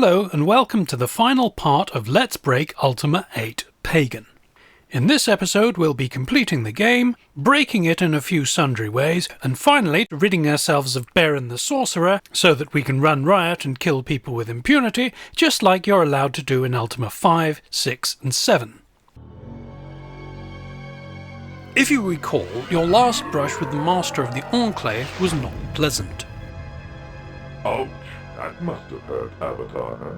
Hello and welcome to the final part of Let's Break Ultima 8 Pagan. In this episode we'll be completing the game, breaking it in a few sundry ways, and finally ridding ourselves of Beren the Sorcerer so that we can run riot and kill people with impunity, just like you're allowed to do in Ultima 5, 6 and 7. If you recall, your last brush with the Master of the Enclave was not pleasant. Ouch, that must have hurt Avatar, huh?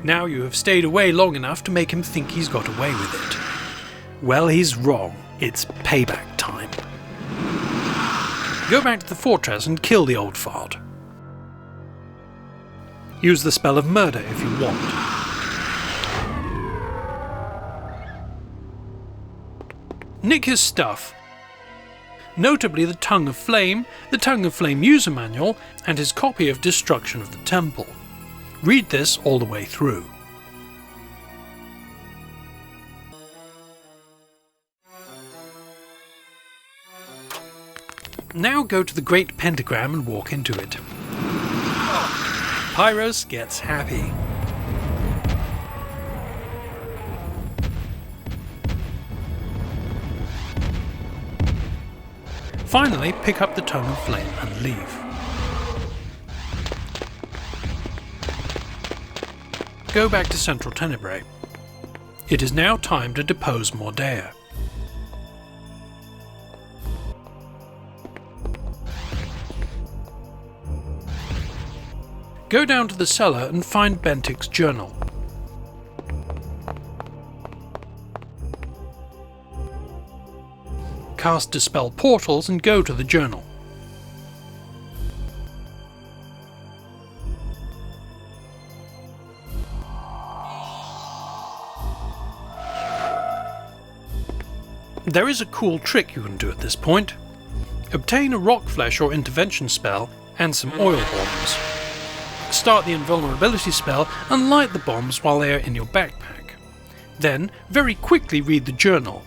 Now you have stayed away long enough to make him think he's got away with it. Well, he's wrong. It's payback time. Go back to the fortress and kill the old fart. Use the spell of murder if you want. Nick his stuff. Notably the Tongue of Flame user manual, and his copy of Destruction of the Temple. Read this all the way through. Now go to the Great Pentagram and walk into it. Pyros gets happy. Finally, pick up the Tongue of Flame and leave. Go back to Central Tenebrae. It is now time to depose Mordea. Go down to the cellar and find Bentik's journal. Cast Dispel Portals and go to the journal. There is a cool trick you can do at this point. Obtain a rock flesh or intervention spell and some oil bombs. Start the invulnerability spell and light the bombs while they are in your backpack. Then, very quickly read the journal.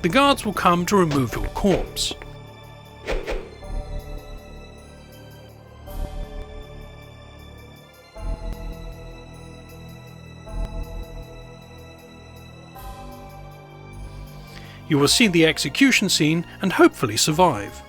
The guards will come to remove your corpse. You will see the execution scene and hopefully survive.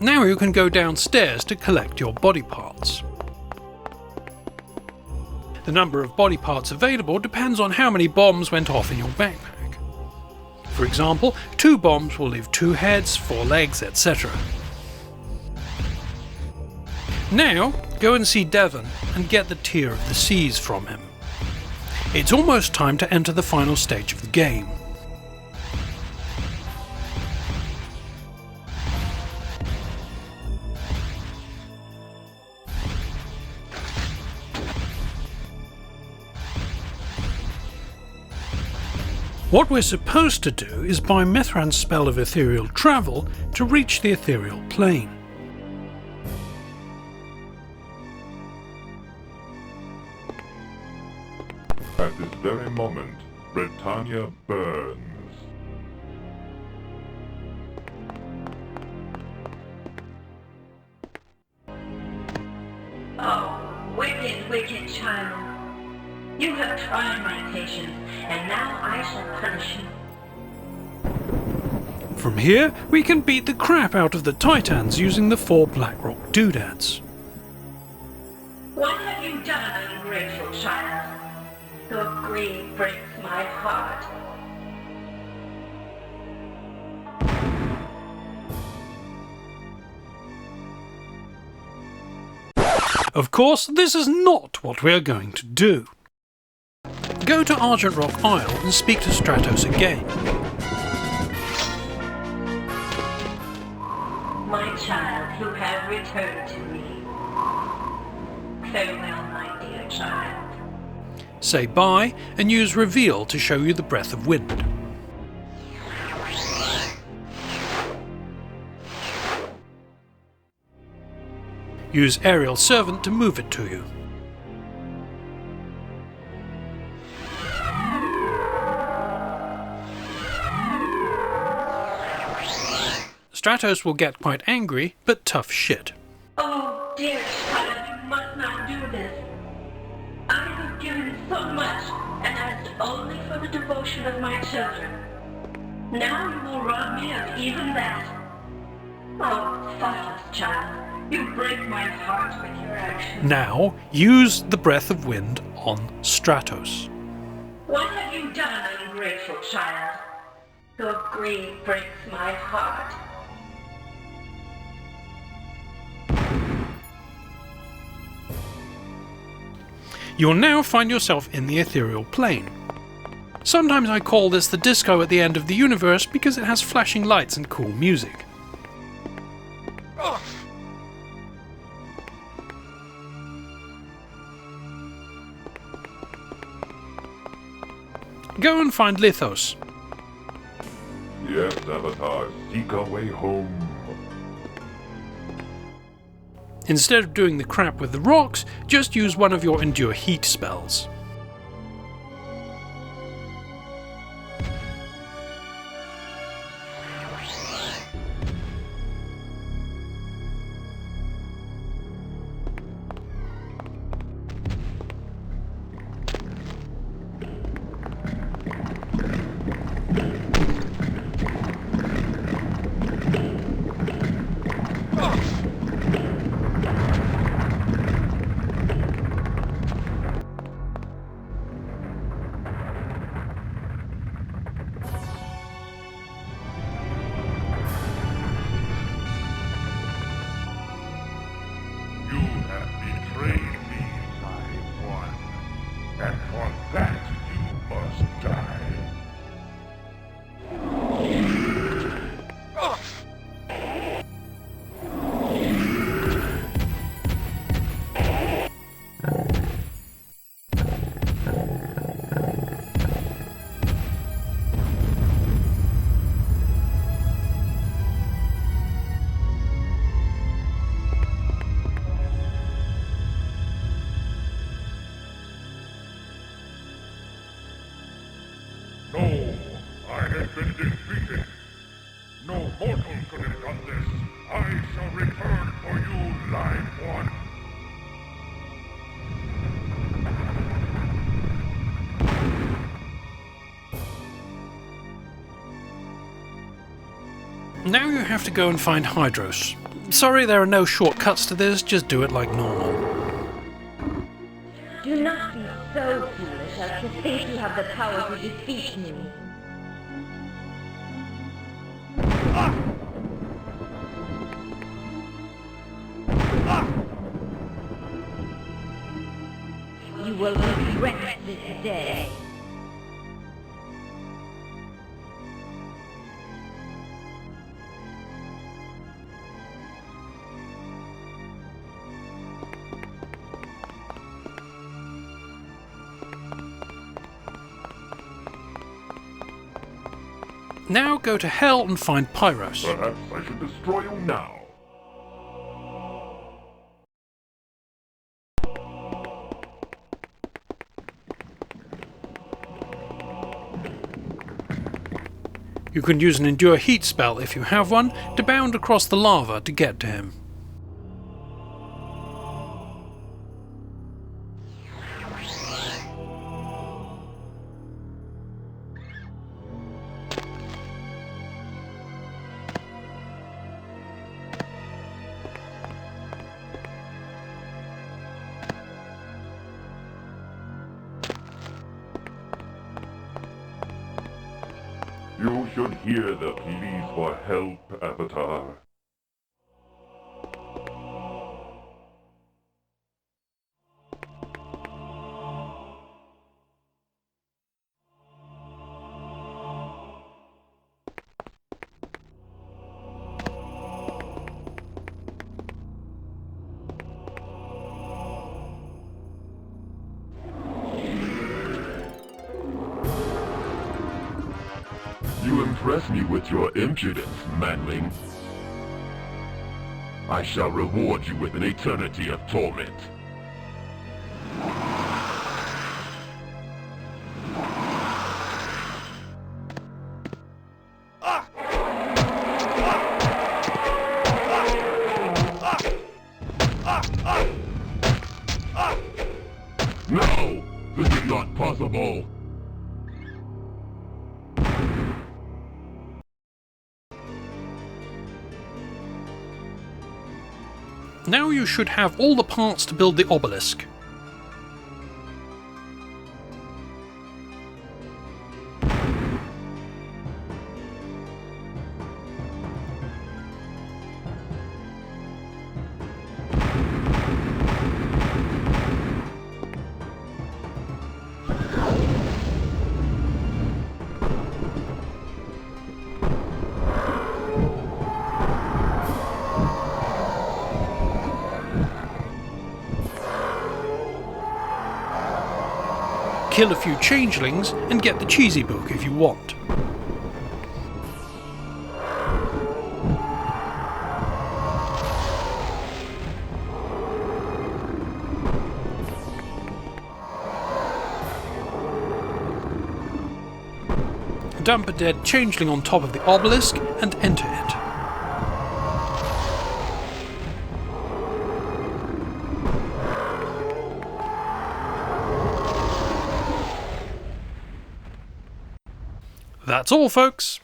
Now you can go downstairs to collect your body parts. The number of body parts available depends on how many bombs went off in your backpack. For example, 2 bombs will leave 2 heads, 4 legs, etc. Now, go and see Devon and get the Tear of the Seas from him. It's almost time to enter the final stage of the game. What we're supposed to do is buy Mithran's spell of ethereal travel to reach the Ethereal Plane. At this very moment, Britannia burns. Oh, wicked, wicked child. You have tried my patience, and now I shall punish you. From here, we can beat the crap out of the Titans using the 4 Blackrock doodads. What have you done, ungrateful child? Your greed breaks my heart. Of course, this is not what we are going to do. Go to Argent Rock Isle and speak to Stratos again. My child, you have returned to me. Farewell, my dear child. Say bye and use Reveal to show you the breath of wind. Use Aerial Servant to move it to you. Stratos will get quite angry, but tough shit. Oh, dear child, you must not do this. I have given so much, and asked only for the devotion of my children. Now you will rob me of even that. Oh, thoughtless child, you break my heart with your actions. Now, use the breath of wind on Stratos. What have you done, ungrateful child? Your greed breaks my heart. You'll now find yourself in the Ethereal Plane. Sometimes I call this the disco at the end of the universe because it has flashing lights and cool music. Go and find Lithos. Yes, Avatar, seek our way home. Instead of doing the crap with the rocks, just use one of your Endure Heat spells. You have betrayed me, my one, and for that you must die. No, I have been defeated. No mortal could have done this. I shall return for you, live one. Now you have to go and find Hydros. Sorry, there are no shortcuts to this, just do it like normal. Do not be so foolish as to think you have the power to defeat me. You will regret this day. Now go to Hell and find Pyros. Perhaps I should destroy you now. You can use an Endure Heat spell, if you have one, to bound across the lava to get to him. You should hear the pleas for help, Avatar. You impress me with your impudence, manling. I shall reward you with an eternity of torment. No! This is not possible! Now you should have all the parts to build the obelisk. Kill a few changelings and get the cheesy book if you want. Dump a dead changeling on top of the obelisk and enter it. That's all, folks.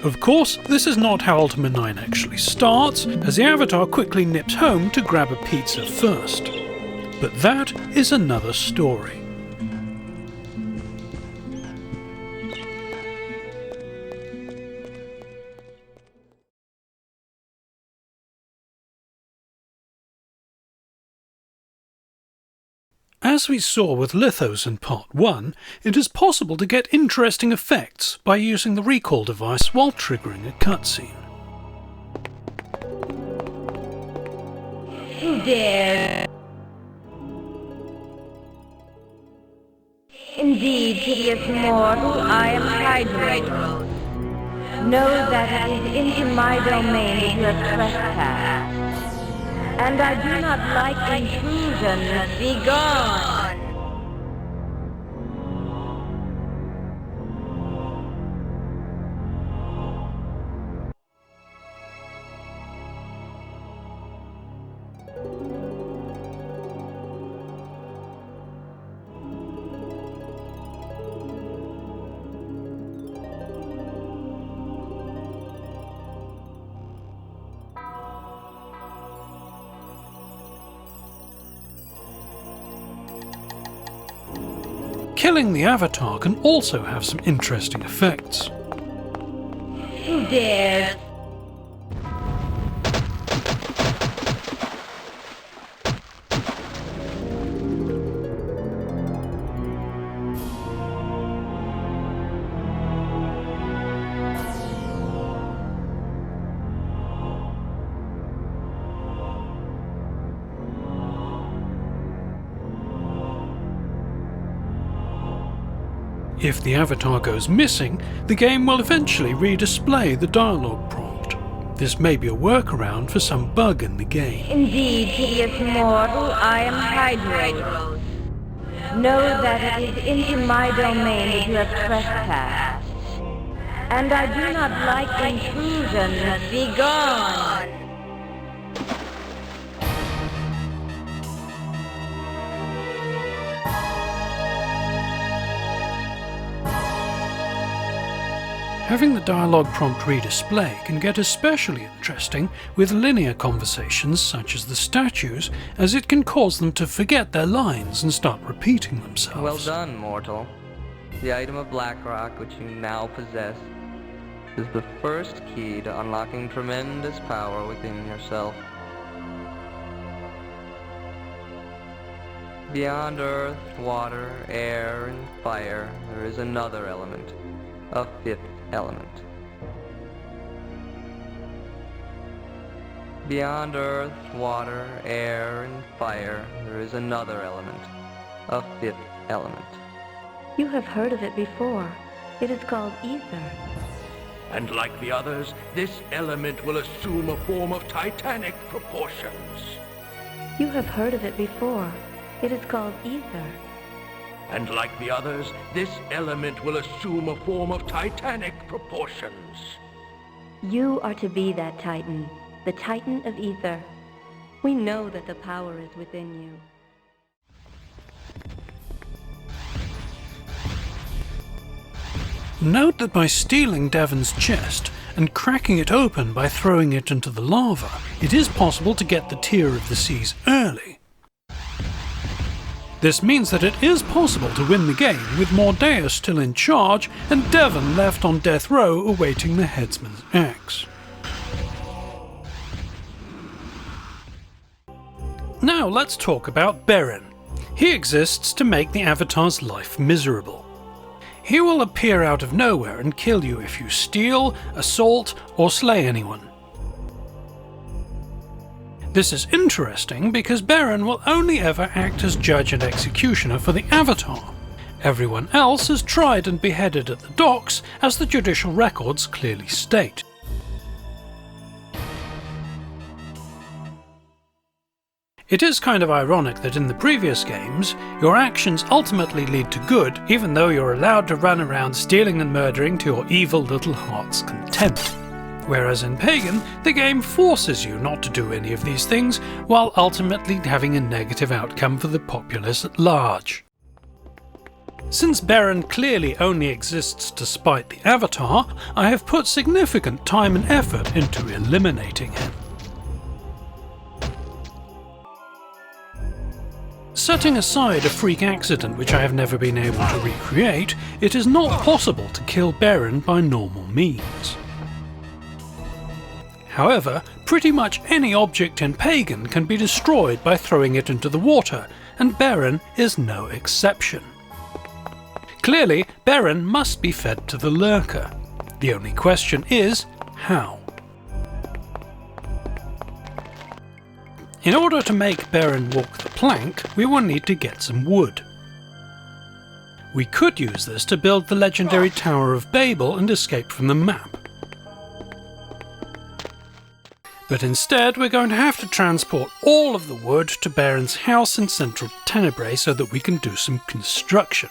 Of course, this is not how Ultima 9 actually starts, as the Avatar quickly nips home to grab a pizza first. But that is another story. As we saw with Lithos in Part 1, it is possible to get interesting effects by using the recall device while triggering a cutscene. Dare. Indeed, hideous mortal, I am Hydro. Know that it is into my domain that you have trespassed. And I do not like intrusion. Be gone! Killing the Avatar can also have some interesting effects. Who dares? If the Avatar goes missing, the game will eventually redisplay the dialogue prompt. This may be a workaround for some bug in the game. Indeed, hideous mortal, I am Hydros. Know that it is into my domain that you have trespassed. And I do not like intrusion. Be gone! Having the dialogue prompt redisplay can get especially interesting with linear conversations such as the statues, as it can cause them to forget their lines and start repeating themselves. Well done, mortal. The item of Blackrock which you now possess is the first key to unlocking tremendous power within yourself. Beyond earth, water, air, and fire, there is another element, a fifth element. Beyond earth, water, air, and fire, there is another element, a fifth element. You have heard of it before. It is called ether. And like the others, this element will assume a form of titanic proportions. You have heard of it before. It is called ether. And like the others, this element will assume a form of titanic proportions. You are to be that Titan, the Titan of ether. We know that the power is within you. Note that by stealing Devon's chest and cracking it open by throwing it into the lava, it is possible to get the Tear of the Seas early. This means that it is possible to win the game with Mordeus still in charge and Devon left on death row awaiting the headsman's axe. Now let's talk about Beren. He exists to make the Avatar's life miserable. He will appear out of nowhere and kill you if you steal, assault, or slay anyone. This is interesting because Beren will only ever act as judge and executioner for the Avatar. Everyone else is tried and beheaded at the docks, as the judicial records clearly state. It is kind of ironic that in the previous games, your actions ultimately lead to good, even though you're allowed to run around stealing and murdering to your evil little heart's content. Whereas in Pagan, the game forces you not to do any of these things, while ultimately having a negative outcome for the populace at large. Since Beren clearly only exists to spite the Avatar, I have put significant time and effort into eliminating him. Setting aside a freak accident which I have never been able to recreate, it is not possible to kill Beren by normal means. However, pretty much any object in Pagan can be destroyed by throwing it into the water, and Beren is no exception. Clearly, Beren must be fed to the Lurker. The only question is, how? In order to make Beren walk the plank, we will need to get some wood. We could use this to build the legendary Tower of Babel and escape from the map. But instead we're going to have to transport all of the wood to Beren's house in central Tenebrae so that we can do some construction.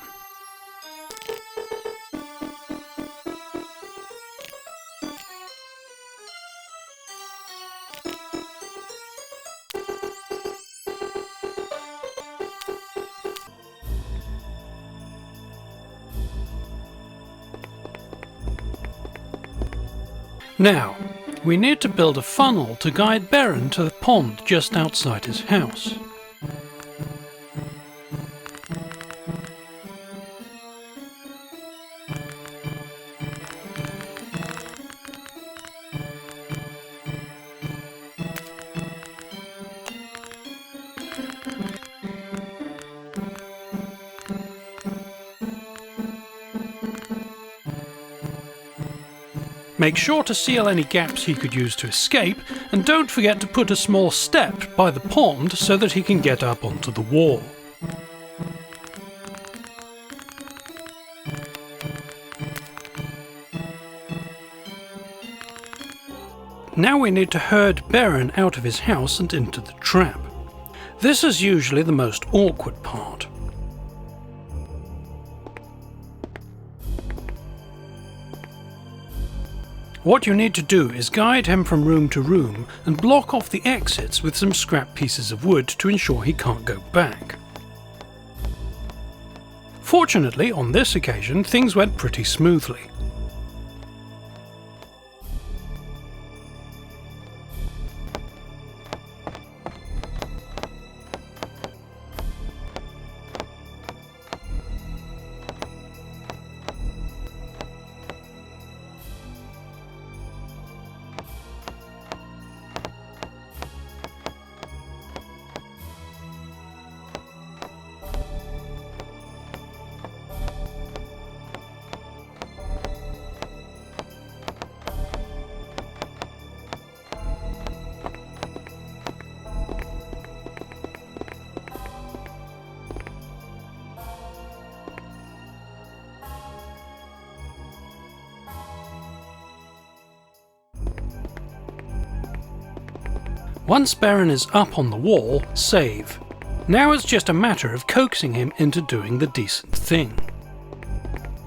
Now, we need to build a funnel to guide Beren to the pond just outside his house. Make sure to seal any gaps he could use to escape, and don't forget to put a small step by the pond so that he can get up onto the wall. Now we need to herd Beren out of his house and into the trap. This is usually the most awkward part. What you need to do is guide him from room to room and block off the exits with some scrap pieces of wood to ensure he can't go back. Fortunately, on this occasion, things went pretty smoothly. Once Beren is up on the wall, save. Now it's just a matter of coaxing him into doing the decent thing.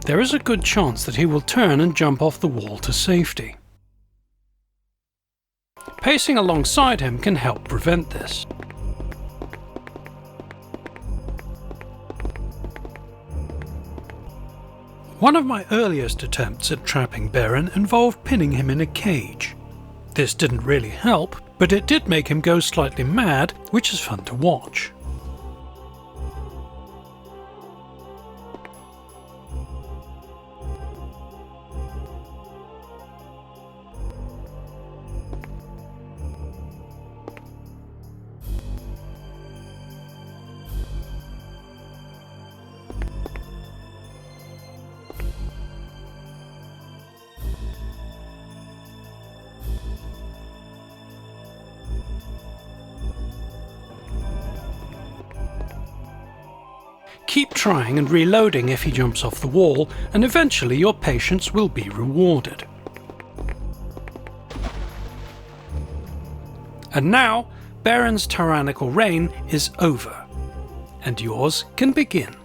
There is a good chance that he will turn and jump off the wall to safety. Pacing alongside him can help prevent this. One of my earliest attempts at trapping Beren involved pinning him in a cage. This didn't really help, but it did make him go slightly mad, which is fun to watch. Keep trying and reloading if he jumps off the wall, and eventually your patience will be rewarded. And now, Beren's tyrannical reign is over, and yours can begin.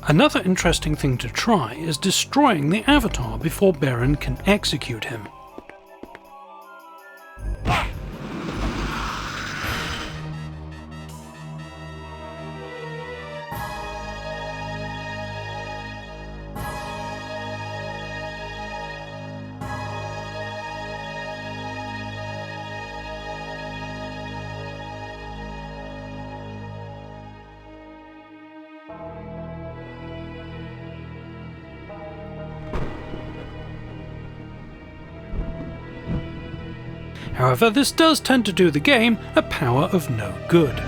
Another interesting thing to try is destroying the Avatar before Beren can execute him. However, this does tend to do the game a power of no good.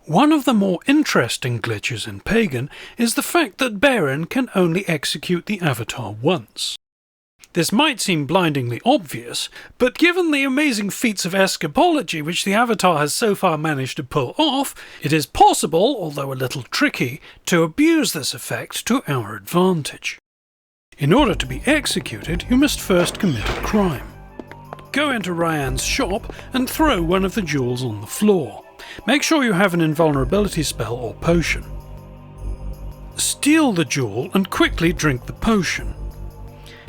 One of the more interesting glitches in Pagan is the fact that Beren can only execute the Avatar once. This might seem blindingly obvious, but given the amazing feats of escapology which the Avatar has so far managed to pull off, it is possible, although a little tricky, to abuse this effect to our advantage. In order to be executed, you must first commit a crime. Go into Ryan's shop and throw one of the jewels on the floor. Make sure you have an invulnerability spell or potion. Steal the jewel and quickly drink the potion.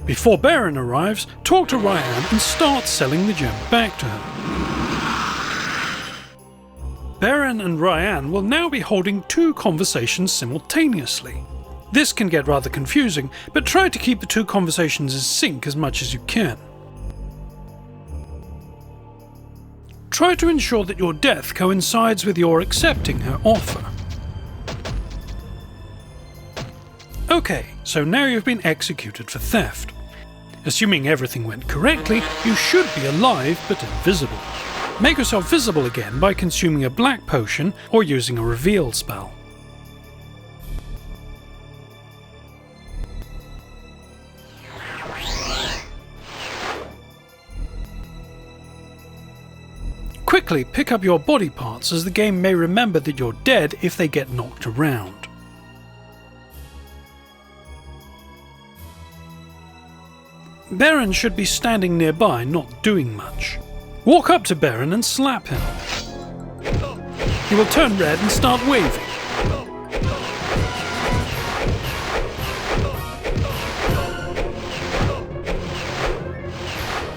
Before Beren arrives, talk to Ryan and start selling the gem back to him. Beren and Ryan will now be holding two conversations simultaneously. This can get rather confusing, but try to keep the two conversations in sync as much as you can. Try to ensure that your death coincides with your accepting her offer. Okay, so now you've been executed for theft. Assuming everything went correctly, you should be alive but invisible. Make yourself visible again by consuming a black potion or using a reveal spell. Quickly pick up your body parts, as the game may remember that you're dead if they get knocked around. Beren should be standing nearby, not doing much. Walk up to Beren and slap him. He will turn red and start waving.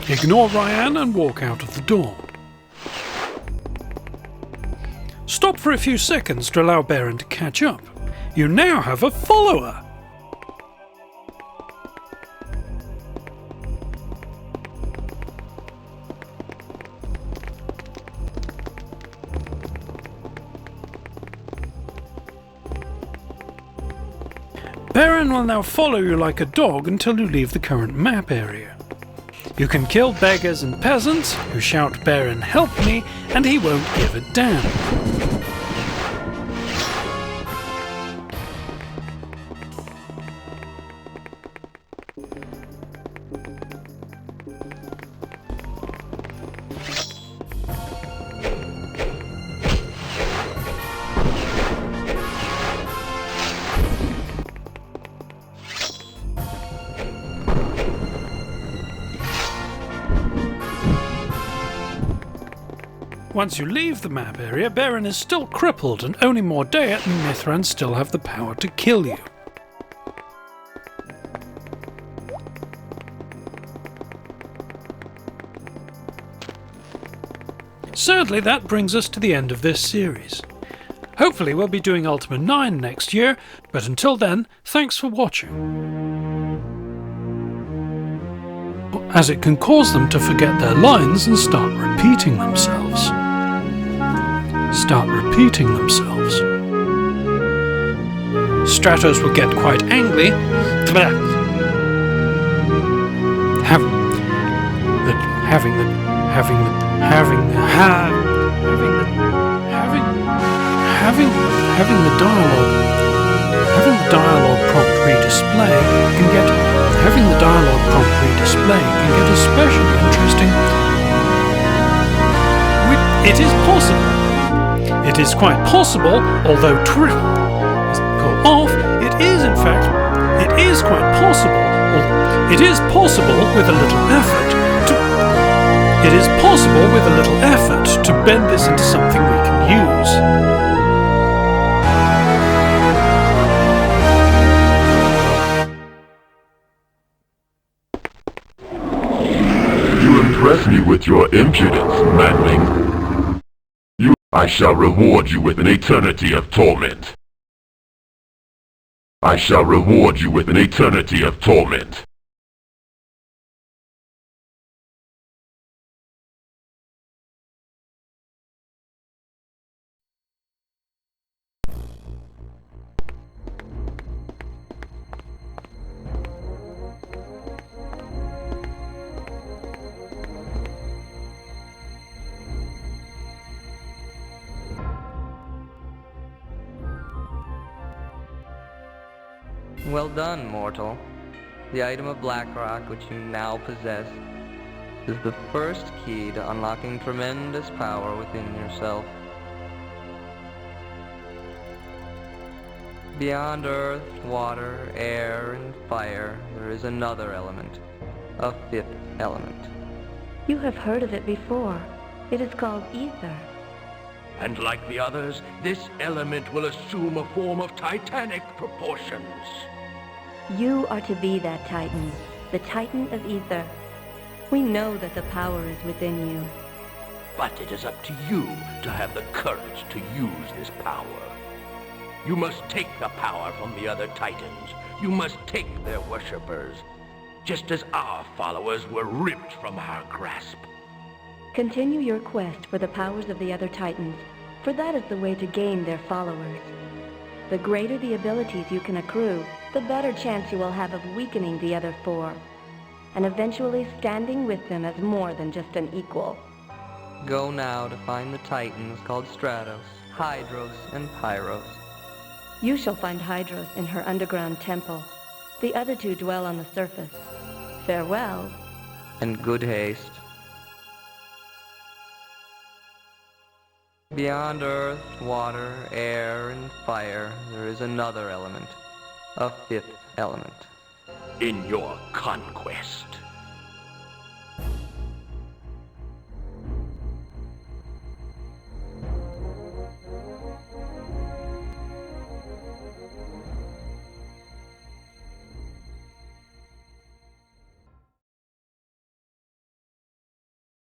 Ignore Ryan and walk out of the door. Stop for a few seconds to allow Beren to catch up. You now have a follower! Beren will now follow you like a dog until you leave the current map area. You can kill beggars and peasants who shout "Beren, help me," and he won't give a damn. Once you leave the map area, Beren is still crippled, and only Mordeat and Mithran still have the power to kill you. Sadly, that brings us to the end of this series. Hopefully we'll be doing Ultima 9 next year, but until then, thanks for watching. As it can cause them to forget their lines and start repeating themselves. Stratos will get quite angry. Having the dialogue prompt redisplay can get having the dialogue prompt redisplay can get especially interesting. It is possible. It is quite possible, although pull off, it is in fact, it is quite possible. It is possible with a little effort to. It is possible with a little effort to bend this into something we can use. You impress me with your impudence, manling. I shall reward you with an eternity of torment. I shall reward you with an eternity of torment. Well done, mortal. The item of Blackrock which you now possess is the first key to unlocking tremendous power within yourself. Beyond earth, water, air, and fire, there is another element, a fifth element. You have heard of it before. It is called ether. And like the others, this element will assume a form of titanic proportions. You are to be that Titan, the Titan of ether. We know that the power is within you. But it is up to you to have the courage to use this power. You must take the power from the other Titans. You must take their worshippers, just as our followers were ripped from our grasp. Continue your quest for the powers of the other Titans, for that is the way to gain their followers. The greater the abilities you can accrue, the better chance you will have of weakening the other four, and eventually standing with them as more than just an equal. Go now to find the Titans called Stratos, Hydros, and Pyros. You shall find Hydros in her underground temple. The other two dwell on the surface. Farewell. And good haste. Beyond earth, water, air, and fire, there is another element, a fifth element. In your conquest,